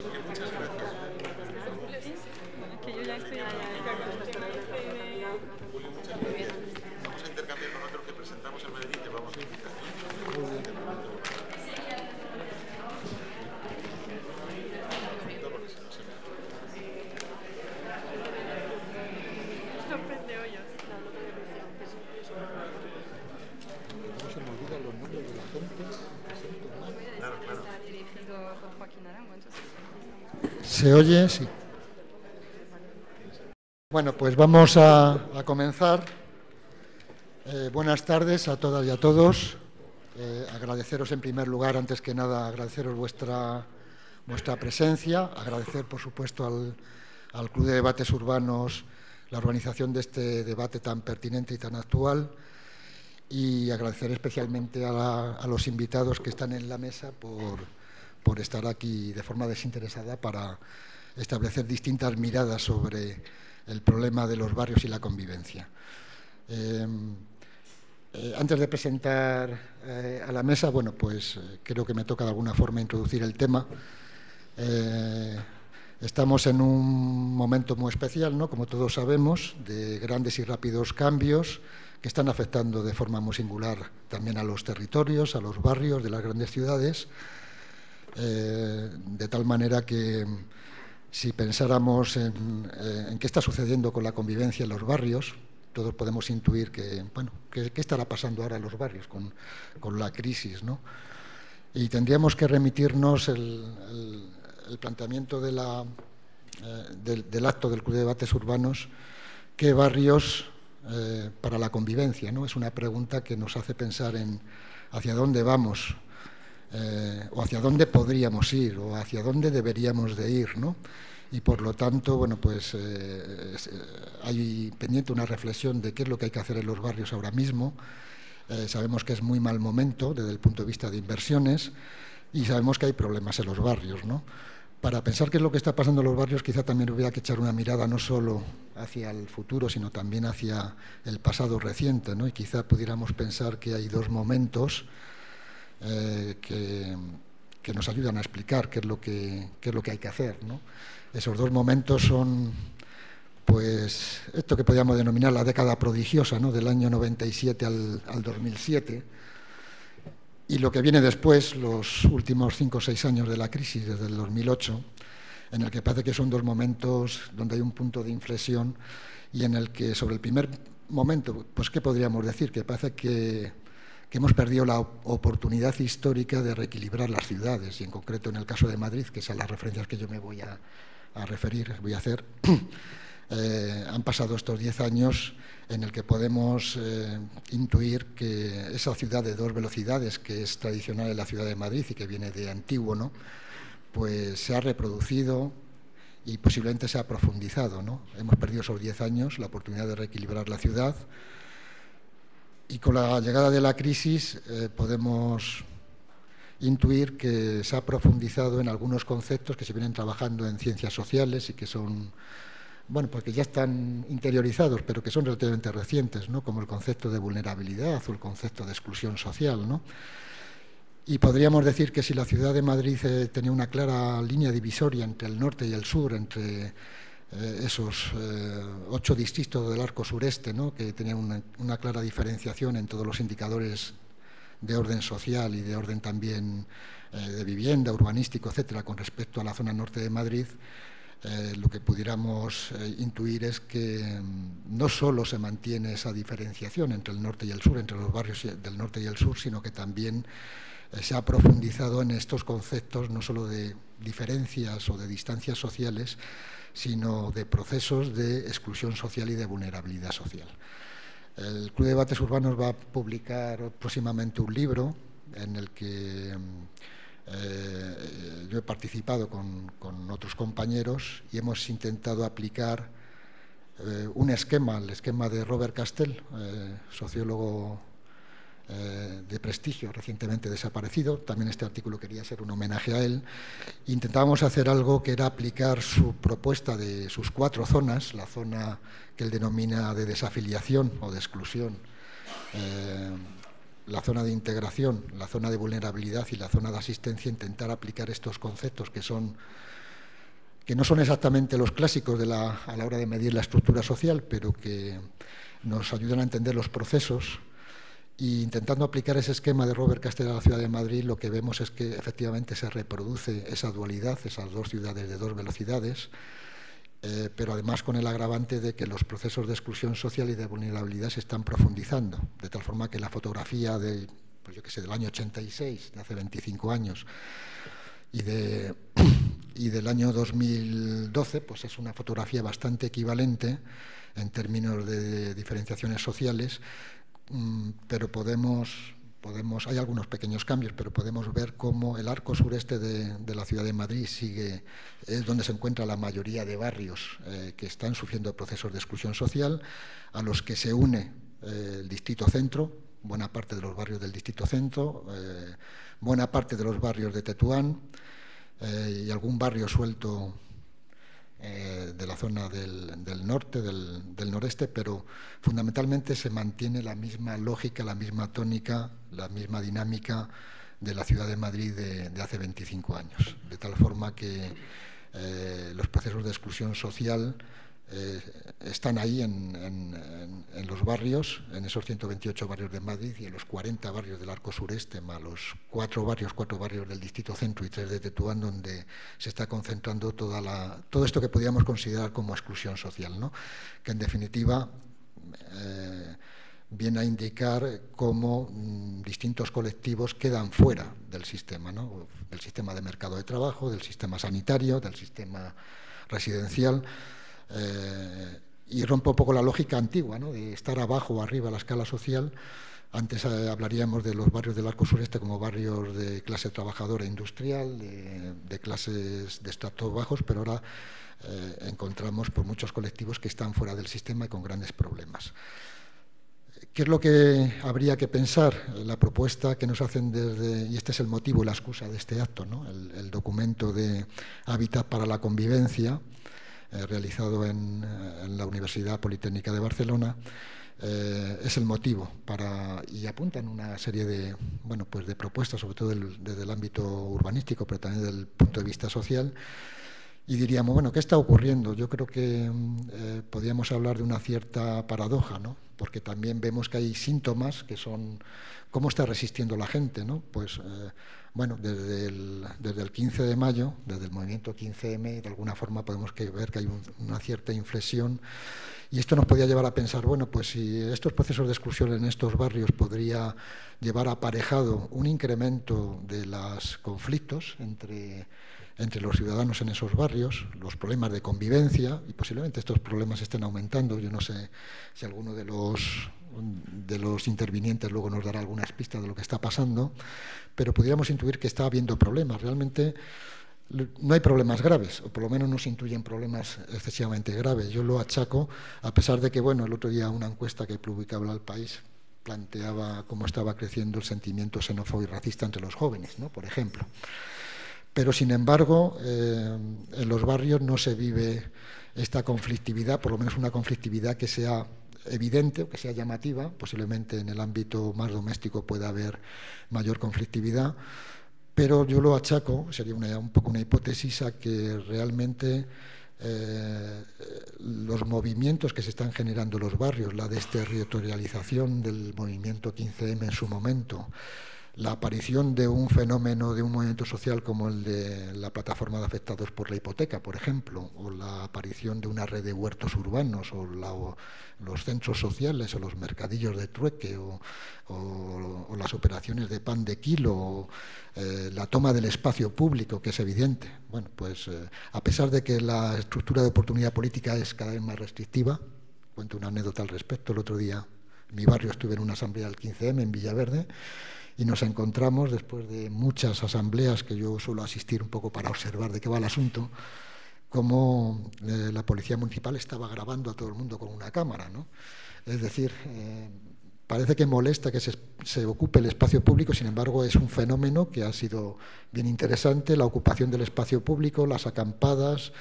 Muchas gracias. Que yo ya estoy Julio, muchas gracias. Vamos a intercambiar con otros que presentamos en Madrid y te vamos a invitar. Porque si no se me... sorprende hoyos. No se me olvidan los nombres de la gente. Claro, claro. Dirigido por Joaquín Arango, entonces. ¿Se oye? Sí. Bueno, pues vamos a comenzar. Buenas tardes a todas y a todos. Agradeceros en primer lugar, antes que nada, agradeceros vuestra presencia, agradecer, por supuesto, al Club de Debates Urbanos la organización de este debate tan pertinente y tan actual, y agradecer especialmente a los invitados que están en la mesa por estar aquí de forma desinteresada para establecer distintas miradas sobre el problema de los barrios y la convivencia. Antes de presentar a la mesa, bueno, pues creo que me toca de alguna forma introducir el tema. Estamos en un momento muy especial, ¿no? Como todos sabemos, de grandes y rápidos cambios que están afectando de forma muy singular también a los territorios, a los barrios de las grandes ciudades, de tal manera que si pensáramos en qué está sucediendo con la convivencia en los barrios, todos podemos intuir que, bueno, qué estará pasando ahora en los barrios con la crisis, ¿no? Y tendríamos que remitirnos el planteamiento del acto del Club de Debates Urbanos, ¿qué barrios para la convivencia, ¿no? Es una pregunta que nos hace pensar en hacia dónde vamos, o hacia dónde podríamos ir, o hacia dónde deberíamos de ir, ¿no? Y por lo tanto, bueno, pues hay pendiente una reflexión de qué es lo que hay que hacer en los barrios ahora mismo. Sabemos que es muy mal momento desde el punto de vista de inversiones y sabemos que hay problemas en los barrios, ¿no? Para pensar qué es lo que está pasando en los barrios, quizá también hubiera que echar una mirada no solo hacia el futuro, sino también hacia el pasado reciente, ¿no? Y quizá pudiéramos pensar que hay dos momentos que nos ayudan a explicar qué es lo que hay que hacer, ¿no? Esos dos momentos son, pues, esto que podríamos denominar la década prodigiosa, ¿no? Del año 97 al 2007, y lo que viene después, los últimos 5 o 6 años de la crisis, desde el 2008, en el que parece que son dos momentos donde hay un punto de inflexión y en el que, sobre el primer momento, pues, ¿qué podríamos decir? Que parece que hemos perdido la oportunidad histórica de reequilibrar las ciudades, y en concreto en el caso de Madrid, que son las referencias que yo me voy a referir, voy a hacer. Han pasado estos 10 años en el que podemos intuir que esa ciudad de dos velocidades, que es tradicional en la ciudad de Madrid y que viene de antiguo, ¿no? Pues se ha reproducido y posiblemente se ha profundizado, ¿no? Hemos perdido esos 10 años la oportunidad de reequilibrar la ciudad, y con la llegada de la crisis podemos intuir que se ha profundizado en algunos conceptos que se vienen trabajando en ciencias sociales y que son, bueno, porque ya están interiorizados, pero que son relativamente recientes, ¿no? Como el concepto de vulnerabilidad o el concepto de exclusión social, ¿no? Y podríamos decir que si la ciudad de Madrid tenía una clara línea divisoria entre el norte y el sur, entre esos 8 distritos del arco sureste, ¿no? Que tenían una clara diferenciación en todos los indicadores de orden social y de orden también de vivienda, urbanístico, etcétera, con respecto a la zona norte de Madrid, lo que pudiéramos intuir es que no solo se mantiene esa diferenciación entre el norte y el sur, entre los barrios del norte y el sur, sino que también se ha profundizado en estos conceptos no solo de diferencias o de distancias sociales, sino de procesos de exclusión social y de vulnerabilidad social. El Club de Debates Urbanos va a publicar próximamente un libro en el que yo he participado con otros compañeros y hemos intentado aplicar un esquema, el esquema de Robert Castell, sociólogo de prestigio recientemente desaparecido. También este artículo quería ser un homenaje a él. Intentábamos hacer algo que era aplicar su propuesta de sus 4 zonas, la zona que él denomina de desafiliación o de exclusión, la zona de integración, la zona de vulnerabilidad y la zona de asistencia, intentar aplicar estos conceptos que son que no son exactamente los clásicos a la hora de medir la estructura social, pero que nos ayudan a entender los procesos. Y intentando aplicar ese esquema de Robert Castell a la ciudad de Madrid, lo que vemos es que efectivamente se reproduce esa dualidad, esas dos ciudades de dos velocidades, pero además con el agravante de que los procesos de exclusión social y de vulnerabilidad se están profundizando, de tal forma que la fotografía del año 86, de hace 25 años, y del año 2012, pues es una fotografía bastante equivalente en términos de diferenciaciones sociales, pero hay algunos pequeños cambios, pero podemos ver cómo el arco sureste de la ciudad de Madrid es donde se encuentra la mayoría de barrios que están sufriendo procesos de exclusión social, a los que se une el distrito centro, buena parte de los barrios del distrito centro, buena parte de los barrios de Tetuán y algún barrio suelto de la zona del norte, del noreste, pero fundamentalmente se mantiene la misma lógica, la misma tónica, la misma dinámica de la ciudad de Madrid de hace 25 años, de tal forma que los procesos de exclusión social están ahí en los barrios, en esos 128 barrios de Madrid y en los 40 barrios del arco sureste, más los 4 barrios del distrito centro y 3 de Tetuán, donde se está concentrando todo esto que podríamos considerar como exclusión social, ¿no? Que en definitiva viene a indicar cómo distintos colectivos quedan fuera del sistema, ¿no? Del sistema de mercado de trabajo, del sistema sanitario, del sistema residencial. Y rompe un poco la lógica antigua, ¿no? De estar abajo o arriba a la escala social. Antes hablaríamos de los barrios del arco sureste como barrios de clase trabajadora industrial, de clases de estratos bajos, pero ahora encontramos por muchos colectivos que están fuera del sistema y con grandes problemas. ¿Qué es lo que habría que pensar? La propuesta que nos hacen y este es el motivo y la excusa de este acto, ¿no? El documento de Hábitat para la Convivencia, realizado en la Universidad Politécnica de Barcelona, es el motivo y apuntan una serie de propuestas, sobre todo desde el ámbito urbanístico, pero también desde el punto de vista social. Y diríamos, bueno, ¿qué está ocurriendo? Yo creo que podríamos hablar de una cierta paradoja, ¿no? Porque también vemos que hay síntomas que son cómo está resistiendo la gente, ¿no? Pues, desde el 15 de mayo, desde el movimiento 15M, de alguna forma podemos ver que hay una cierta inflexión, y esto nos podría llevar a pensar, bueno, pues si estos procesos de exclusión en estos barrios podría llevar aparejado un incremento de los conflictos entre los ciudadanos en esos barrios, los problemas de convivencia, y posiblemente estos problemas estén aumentando. Yo no sé si alguno de los intervinientes luego nos dará algunas pistas de lo que está pasando, pero pudiéramos intuir que está habiendo problemas. Realmente no hay problemas graves, o por lo menos no se intuyen problemas excesivamente graves. Yo lo achaco, a pesar de que, el otro día una encuesta que publicaba El País planteaba cómo estaba creciendo el sentimiento xenófobo y racista entre los jóvenes, ¿no? Por ejemplo. Pero, sin embargo, en los barrios no se vive esta conflictividad, por lo menos una conflictividad que sea evidente o que sea llamativa. Posiblemente en el ámbito más doméstico pueda haber mayor conflictividad, pero yo lo achaco, sería un poco una hipótesis, a que realmente los movimientos que se están generando en los barrios, la desterritorialización del movimiento 15M en su momento, la aparición de un fenómeno, de un movimiento social como el de la plataforma de afectados por la hipoteca, por ejemplo, o la aparición de una red de huertos urbanos, o los centros sociales, o los mercadillos de trueque, o las operaciones de pan de kilo, o la toma del espacio público, que es evidente. Bueno, pues a pesar de que la estructura de oportunidad política es cada vez más restrictiva, cuento una anécdota al respecto. El otro día en mi barrio estuve en una asamblea del 15M en Villaverde, y nos encontramos, después de muchas asambleas que yo suelo asistir un poco para observar de qué va el asunto, cómo la policía municipal estaba grabando a todo el mundo con una cámara, ¿no? Es decir, parece que molesta que se ocupe el espacio público, sin embargo es un fenómeno que ha sido bien interesante, la ocupación del espacio público, las acampadas,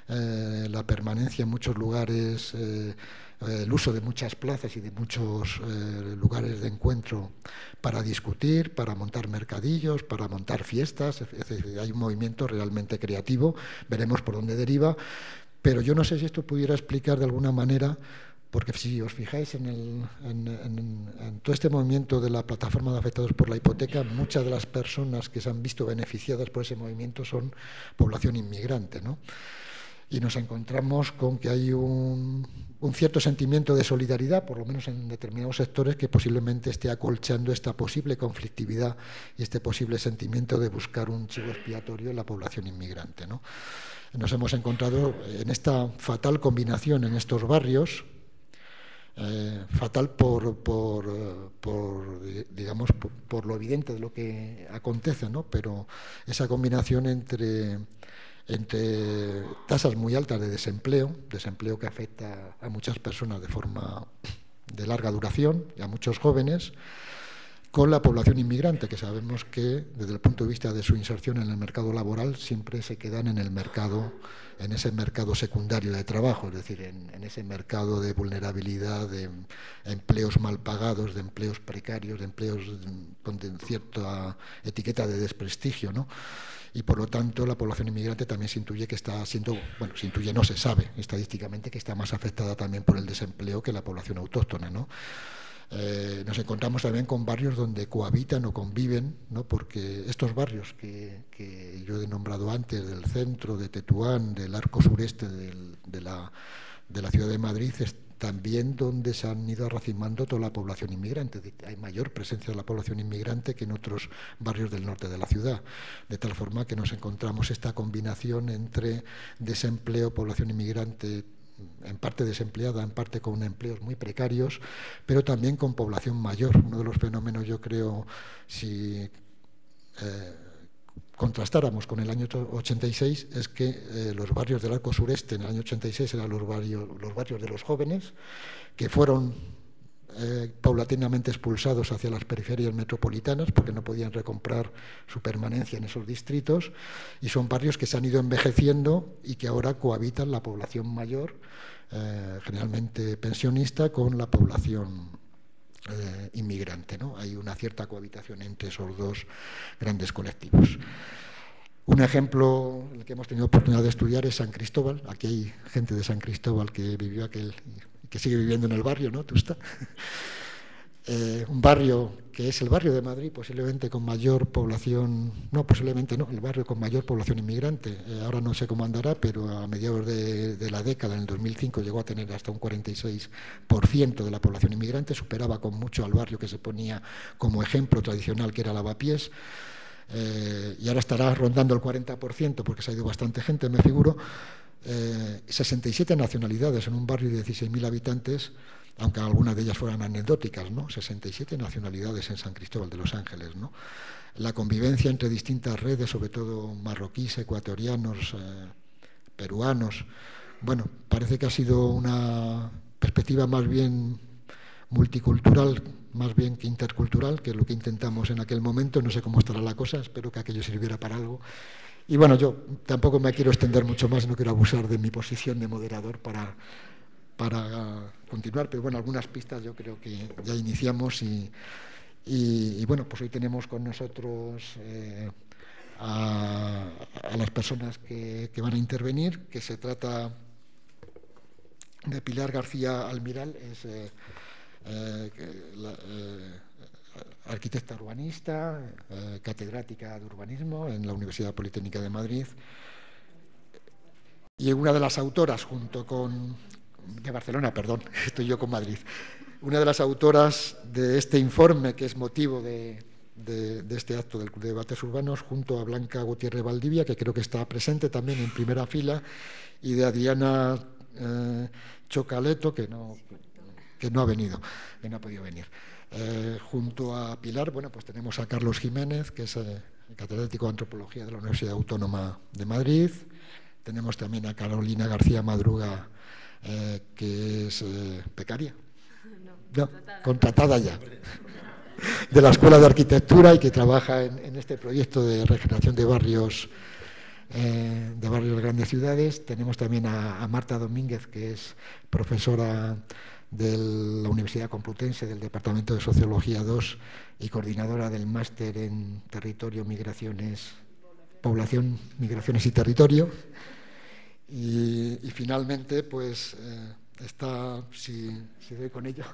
la permanencia en muchos lugares, el uso de muchas plazas y de muchos lugares de encuentro para discutir, para montar mercadillos, para montar fiestas. Es decir, hay un movimiento realmente creativo, veremos por dónde deriva, pero yo no sé si esto pudiera explicar de alguna manera, porque si os fijáis en todo este movimiento de la plataforma de afectados por la hipoteca, muchas de las personas que se han visto beneficiadas por ese movimiento son población inmigrante, ¿no? Y nos encontramos con que hay un cierto sentimiento de solidaridad, por lo menos en determinados sectores, que posiblemente esté acolchando esta posible conflictividad y este posible sentimiento de buscar un chivo expiatorio en la población inmigrante, ¿no? Nos hemos encontrado en esta fatal combinación en estos barrios, fatal digamos, por lo evidente de lo que acontece, ¿no? Pero esa combinación entre tasas muy altas de desempleo que afecta a muchas personas de forma de larga duración y a muchos jóvenes, con la población inmigrante, que sabemos que desde el punto de vista de su inserción en el mercado laboral siempre se quedan en ese mercado secundario de trabajo, es decir, en ese mercado de vulnerabilidad, de empleos mal pagados, de empleos precarios, de empleos con cierta etiqueta de desprestigio, ¿no? Y por lo tanto la población inmigrante también se intuye que está siendo, bueno, se intuye, no se sabe estadísticamente que está más afectada también por el desempleo que la población autóctona, ¿no? Nos encontramos también con barrios donde cohabitan o conviven, ¿no? Porque estos barrios que yo he nombrado antes, del centro, de Tetuán, del arco sureste de la ciudad de Madrid, es también donde se han ido arracimando toda la población inmigrante. Hay mayor presencia de la población inmigrante que en otros barrios del norte de la ciudad, de tal forma que nos encontramos esta combinación entre desempleo, población inmigrante en parte desempleada, en parte con empleos muy precarios, pero también con población mayor. Uno de los fenómenos, yo creo, si contrastáramos con el año 86, es que los barrios del arco sureste en el año 86 eran los barrios de los jóvenes, que fueron paulatinamente expulsados hacia las periferias metropolitanas porque no podían recomprar su permanencia en esos distritos, y son barrios que se han ido envejeciendo y que ahora cohabitan la población mayor, generalmente pensionista, con la población inmigrante, ¿no? Hay una cierta cohabitación entre esos dos grandes colectivos. Un ejemplo, el que hemos tenido oportunidad de estudiar, es San Cristóbal. Aquí hay gente de San Cristóbal que vivió que sigue viviendo en el barrio, ¿no? Tusta. Un barrio que es el barrio de Madrid, posiblemente con mayor población, no, posiblemente no, el barrio con mayor población inmigrante. Ahora no sé cómo andará, pero a mediados de la década, en el 2005, llegó a tener hasta un 46% de la población inmigrante, superaba con mucho al barrio que se ponía como ejemplo tradicional, que era Lavapiés, y ahora estará rondando el 40%, porque se ha ido bastante gente, me figuro. 67 nacionalidades en un barrio de 16.000 habitantes, aunque algunas de ellas fueran anecdóticas, ¿no? 67 nacionalidades en San Cristóbal de los Ángeles, ¿no? La convivencia entre distintas redes, sobre todo marroquíes, ecuatorianos, peruanos, bueno, parece que ha sido una perspectiva más bien multicultural, más bien que intercultural, que es lo que intentamos en aquel momento. No sé cómo estará la cosa, espero que aquello sirviera para algo. Y bueno, yo tampoco me quiero extender mucho más, no quiero abusar de mi posición de moderador para continuar, pero bueno, algunas pistas yo creo que ya iniciamos y bueno, pues hoy tenemos con nosotros a las personas que van a intervenir, que se trata de Pilar García Almiral, es arquitecta urbanista, catedrática de urbanismo en la Universidad Politécnica de Madrid, y una de las autoras, de Barcelona, perdón, estoy yo con Madrid, una de las autoras de este informe, que es motivo de este acto del Club de Debates Urbanos, junto a Blanca Gutiérrez Valdivia, que creo que está presente también en primera fila, y de Adriana Chocaleto, que no ha venido, que no ha podido venir. Junto a Pilar, bueno, pues tenemos a Carlos Jiménez, que es catedrático de Antropología de la Universidad Autónoma de Madrid. Tenemos también a Carolina García Madruga, que es becaria. No, contratada ya, de la Escuela de Arquitectura, y que trabaja en este proyecto de regeneración de barrios de barrios de grandes ciudades. Tenemos también a Marta Domínguez, que es profesora de la Universidad Complutense del Departamento de Sociología II y coordinadora del máster en Territorio, Migraciones, Población, Migraciones y Territorio. Y finalmente, pues está, si doy con ello,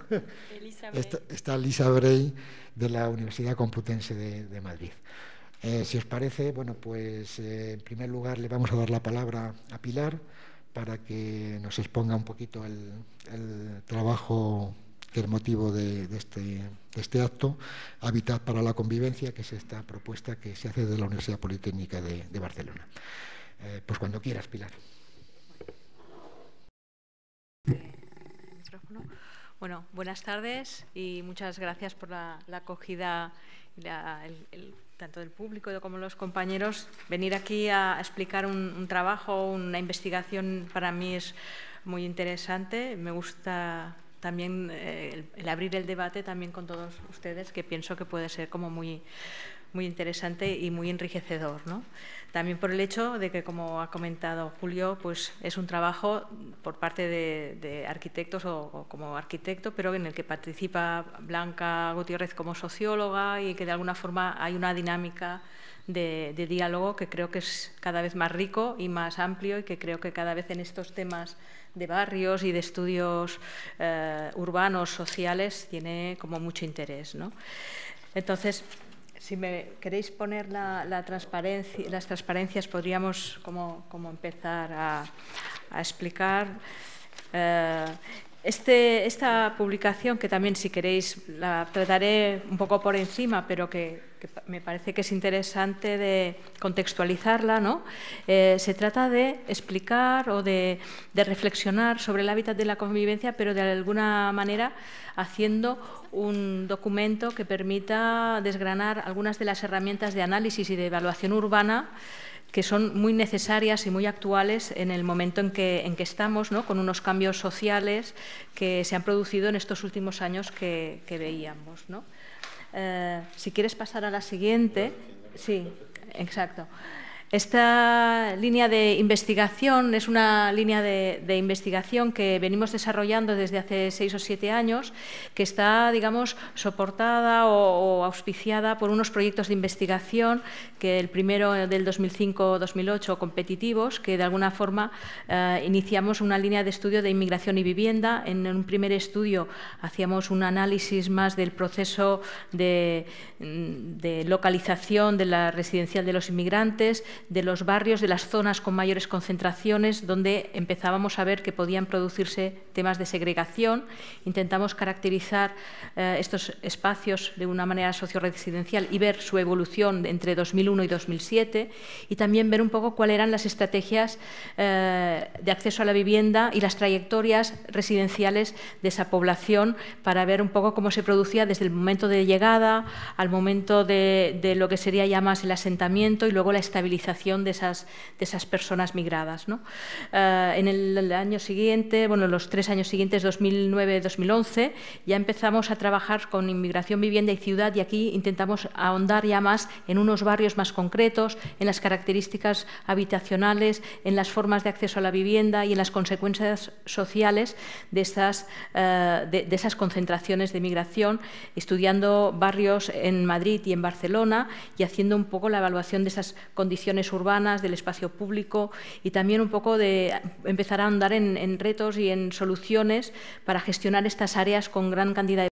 está Lisa Bray de la Universidad Complutense de Madrid. Si os parece, bueno, pues en primer lugar le vamos a dar la palabra a Pilar para que nos exponga un poquito el trabajo que es motivo de este acto, Hábitat para la Convivencia, que es esta propuesta que se hace de la Universidad Politécnica de Barcelona. Pues cuando quieras, Pilar. Bueno, buenas tardes y muchas gracias por la acogida tanto del público como los compañeros. Venir aquí a explicar un trabajo, una investigación, para mí es muy interesante. Me gusta también el abrir el debate también con todos ustedes, que pienso que puede ser como muy interesante y muy enriquecedor, ¿no? También por el hecho de que, como ha comentado Julio, pues es un trabajo por parte de arquitectos o como arquitecto, pero en el que participa Blanca Gutiérrez como socióloga y que de alguna forma hay una dinámica de diálogo que creo que es cada vez más rico y más amplio, y que creo que cada vez en estos temas de barrios y de estudios urbanos, sociales, tiene como mucho interés, ¿no? Entonces, si me queréis poner las transparencias, podríamos como empezar a explicar. Esta publicación, que también, si queréis, la trataré un poco por encima, pero que me parece que es interesante de contextualizarla, ¿no? Se trata de explicar o de reflexionar sobre el hábitat de la convivencia, pero de alguna manera haciendo un documento que permita desgranar algunas de las herramientas de análisis y de evaluación urbana que son muy necesarias y muy actuales en el momento en que estamos, ¿no? Con unos cambios sociales que se han producido en estos últimos años que veíamos, ¿no? Si quieres pasar a la siguiente. Sí, exacto. Esta línea de investigación es una línea de investigación que venimos desarrollando desde hace 6 o 7 años, que está, digamos, soportada o auspiciada por unos proyectos de investigación, que el primero del 2005-2008, competitivos, que de alguna forma iniciamos una línea de estudio de inmigración y vivienda. En un primer estudio hacíamos un análisis más del proceso de localización de la residencial de los inmigrantes, de los barrios, de las zonas con mayores concentraciones, donde empezábamos a ver que podían producirse temas de segregación. Intentamos caracterizar estos espacios de una manera socio-residencial y ver su evolución entre 2001 y 2007, y también ver un poco cuáles eran las estrategias de acceso a la vivienda y las trayectorias residenciales de esa población, para ver un poco cómo se producía desde el momento de llegada al momento de lo que sería ya más el asentamiento y luego la estabilización de esas personas migradas, ¿no? En el año siguiente, bueno, los 3 años siguientes, 2009-2011, ya empezamos a trabajar con inmigración, vivienda y ciudad, y aquí intentamos ahondar ya más en unos barrios más concretos, en las características habitacionales, en las formas de acceso a la vivienda y en las consecuencias sociales de esas concentraciones de migración, estudiando barrios en Madrid y en Barcelona y haciendo un poco la evaluación de esas condiciones urbanas, del espacio público, y también un poco de empezar a ahondar en retos y en soluciones para gestionar estas áreas con gran cantidad de